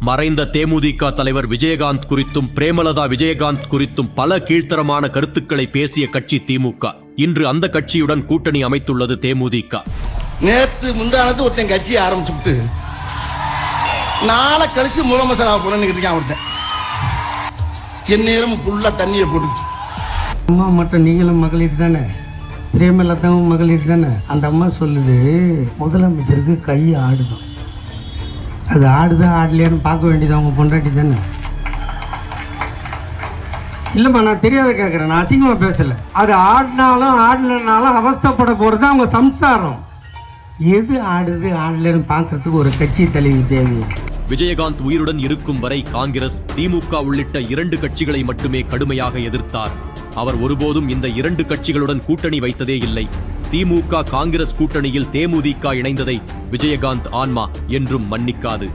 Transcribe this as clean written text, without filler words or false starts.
மறைந்த தேமுதிக தலைவர் விஜயகாந்த் குறித்தும் பிரேமலதா விஜயகாந்த் குறித்தும் பல கீழ்த்தரமான கருத்துக்களை பேசிய கட்சி திமுக. இன்று அந்த கட்சியுடன் கூட்டணி அமைத்துள்ளது தேமுதிக. நேற்று முந்தானது ஒருத்தன் கட்சி ஆரம்பிச்சுட்டு நாளை கழிச்சு முதலமைச்சர் போறேன்னு என் நேரம் ஃபுல்லா தண்ணியை போட்டுச்சு. அம்மா மட்டும் நீங்களும் மகளிர் தானே, பிரேமலதாவும் மகளிர் தானே. அந்த அம்மா சொல்லுது முதலமைச்சருக்கு கை ஆடுதான். அது ஆடுதா ஆடலையான்னு பார்க்க வேண்டியது அவங்க பொண்டாட்டி தானே. இல்லைம்மா, நான் தெரியாத கேட்குறேன், நான் அசிங்கமாக பேசலை. அது ஆடினாலும் ஆடலைனாலும் அவஸ்தைப்பட போகிறது அவங்க சம்சாரம். எது ஆடுது ஆடலைன்னு பார்க்கறதுக்கு ஒரு கட்சி தலைவி தேவை. விஜயகாந்த் உயிருடன் இருக்கும் வரை காங்கிரஸ், திமுக உள்ளிட்ட 2 கட்சிகளை மட்டுமே கடுமையாக எதிர்த்தார். அவர் ஒருபோதும் இந்த 2 கட்சிகளுடன் கூட்டணி வைத்ததே இல்லை. திமுக காங்கிரஸ் கூட்டணியில் தேமுதிக இணைந்ததை விஜயகாந்த் ஆன்மா என்றும் மன்னிக்காது.